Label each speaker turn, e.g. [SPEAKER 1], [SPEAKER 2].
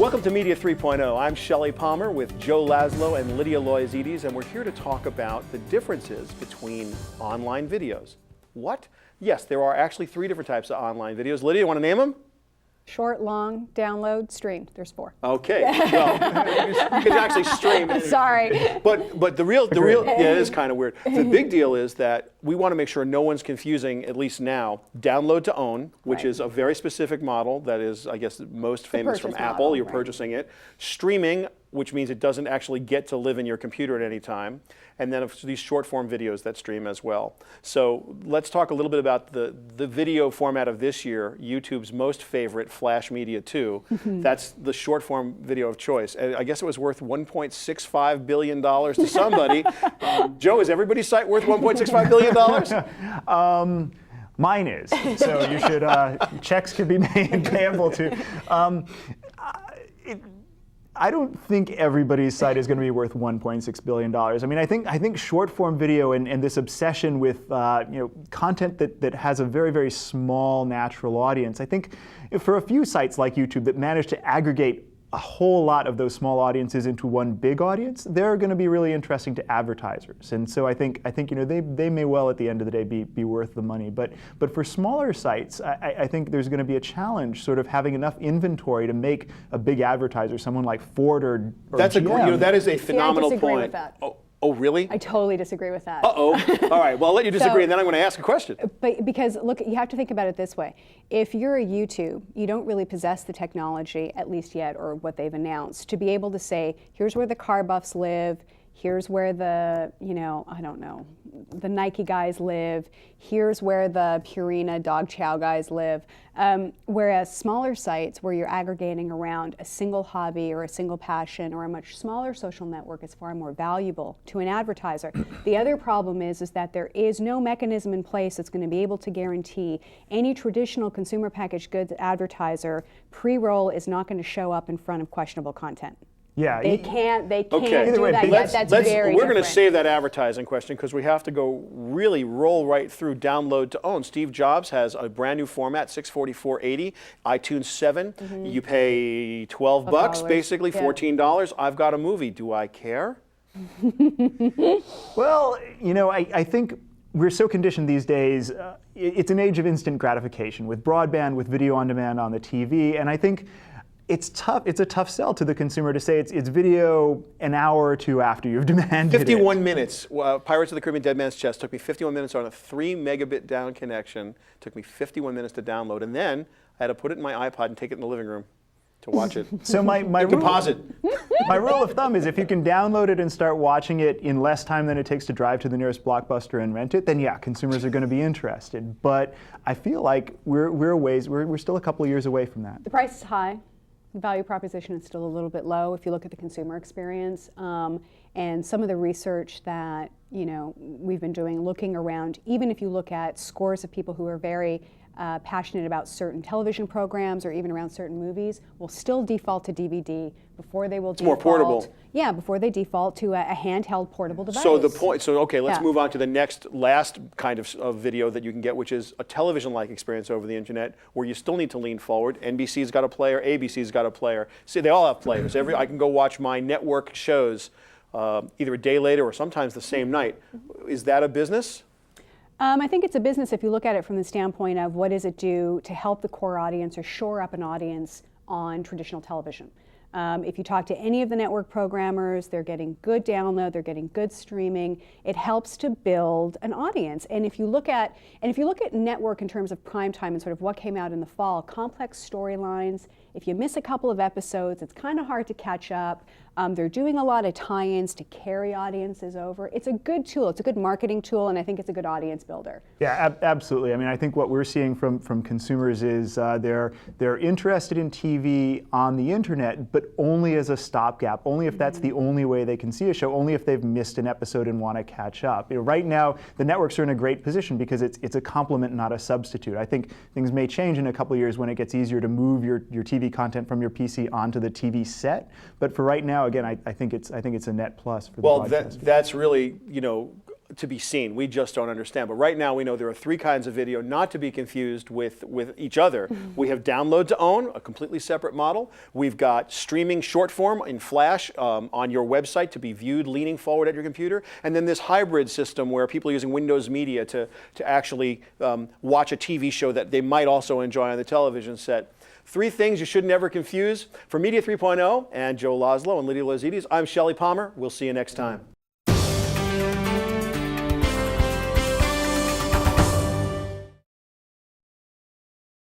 [SPEAKER 1] Welcome to Media 3.0. I'm Shelly Palmer with Joe Laszlo and Lydia Loizides, and we're here to talk about the differences between online videos. What? Yes, there are actually 3 different types of online videos. Lydia, you want to name them?
[SPEAKER 2] Short, long, download, stream. There's 4.
[SPEAKER 1] Okay, well, you can actually stream it.
[SPEAKER 2] Sorry.
[SPEAKER 1] But the real, yeah, it is kind of weird. The big deal is that we want to make sure no one's confusing, at least now, download to own, which is a very specific model that is, I guess, most famous from Apple.
[SPEAKER 2] Model,
[SPEAKER 1] You're purchasing it. Streaming, which means it doesn't actually get to live in your computer at any time. And then these short form videos that stream as well. So let's talk a little bit about the video format of this year, YouTube's most favorite, Flash Media 2. That's the short form video of choice. And I guess it was worth $1.65 billion to somebody. Joe, is everybody's site worth $1.65 billion?
[SPEAKER 3] Mine is. So you should, checks could be made payable to. I don't think everybody's site is going to be worth $1.6 billion. I mean, I think short form video and this obsession with content that has a very, very small natural audience. I think for a few sites like YouTube that manage to aggregate a whole lot of those small audiences into one big audience, they're going to be really interesting to advertisers. And so I think they may well at the end of the day be worth the money. But for smaller sites, I think there's going to be a challenge sort of having enough inventory to make a big advertiser, someone like Ford or
[SPEAKER 1] That's
[SPEAKER 3] GM.
[SPEAKER 1] that is a phenomenal
[SPEAKER 2] I disagree
[SPEAKER 1] point.
[SPEAKER 2] with that.
[SPEAKER 1] Oh, really?
[SPEAKER 2] I totally disagree with that.
[SPEAKER 1] Uh-oh. All right, well, I'll let you disagree, and then I'm going to ask a question.
[SPEAKER 2] But because, look, you have to think about it this way. If you're a YouTube, you don't really possess the technology, at least yet, or what they've announced, to be able to say, here's where the car buffs live, here's where the, I don't know, the Nike guys live, here's where the Purina dog chow guys live. Whereas smaller sites where you're aggregating around a single hobby or a single passion or a much smaller social network is far more valuable to an advertiser. The other problem is that there is no mechanism in place that's going to be able to guarantee any traditional consumer packaged goods advertiser pre-roll is not going to show up in front of questionable content.
[SPEAKER 3] Yeah,
[SPEAKER 2] They can't do
[SPEAKER 3] way,
[SPEAKER 2] that yet. That's very
[SPEAKER 1] We're going to
[SPEAKER 2] different.
[SPEAKER 1] save that advertising question because we have to go really roll right through download to own. Steve Jobs has a brand new format, 644.80, iTunes 7. You pay $12 basically,
[SPEAKER 2] yeah.
[SPEAKER 1] $14. I've got a movie. Do I care?
[SPEAKER 3] Well, I think we're so conditioned these days. It's an age of instant gratification with broadband, with video on demand on the TV, and I think it's tough. It's a tough sell to the consumer to say it's video an hour or two after you've demanded
[SPEAKER 1] 51 minutes. Pirates of the Caribbean Dead Man's Chest took me 51 minutes on a 3 megabit down connection. Took me 51 minutes to download, and then I had to put it in my iPod and take it in the living room to watch it.
[SPEAKER 3] So my
[SPEAKER 1] Deposit.
[SPEAKER 3] My rule of thumb is if you can download it and start watching it in less time than it takes to drive to the nearest Blockbuster and rent it, then yeah, consumers are going to be interested. But I feel like we're still a couple of years away from that.
[SPEAKER 2] The price is high. The value proposition is still a little bit low if you look at the consumer experience. And some of the research that we've been doing, looking around, even if you look at scores of people who are very passionate about certain television programs or even around certain movies, will still default to DVD before they will default.
[SPEAKER 1] More portable.
[SPEAKER 2] Yeah, before they default to a handheld portable device.
[SPEAKER 1] So okay, let's
[SPEAKER 2] Yeah.
[SPEAKER 1] move on to the last kind of video that you can get, which is a television-like experience over the internet, where you still need to lean forward. NBC's got a player, ABC's got a player. See, they all have players. I can go watch my network shows either a day later or sometimes the same night. Is that a business?
[SPEAKER 2] I think it's a business if you look at it from the standpoint of what does it do to help the core audience or shore up an audience on traditional television. If you talk to any of the network programmers, they're getting good download, they're getting good streaming. It helps to build an audience. And if you look at network in terms of prime time and sort of what came out in the fall, complex storylines. If you miss a couple of episodes, it's kind of hard to catch up. They're doing a lot of tie-ins to carry audiences over. It's a good tool. It's a good marketing tool, and I think it's a good audience builder.
[SPEAKER 3] Yeah, absolutely. I mean, I think what we're seeing from consumers is they're interested in TV on the internet, but only as a stopgap. Only if that's the only way they can see a show. Only if they've missed an episode and want to catch up. Right now, the networks are in a great position because it's a complement, not a substitute. I think things may change in a couple of years when it gets easier to move your TV content from your PC onto the TV set. But for right now, again, I think it's a net plus for the broadcasters.
[SPEAKER 1] That's really, to be seen. We just don't understand. But right now we know there are 3 kinds of video, not to be confused with each other. We have download to own, a completely separate model. We've got streaming short form in Flash on your website to be viewed leaning forward at your computer. And then this hybrid system where people are using Windows Media to actually watch a TV show that they might also enjoy on the television set. 3 things you should never confuse. For Media 3.0 and Joe Laszlo and Lydia Lazides, I'm Shelly Palmer. We'll see you next time.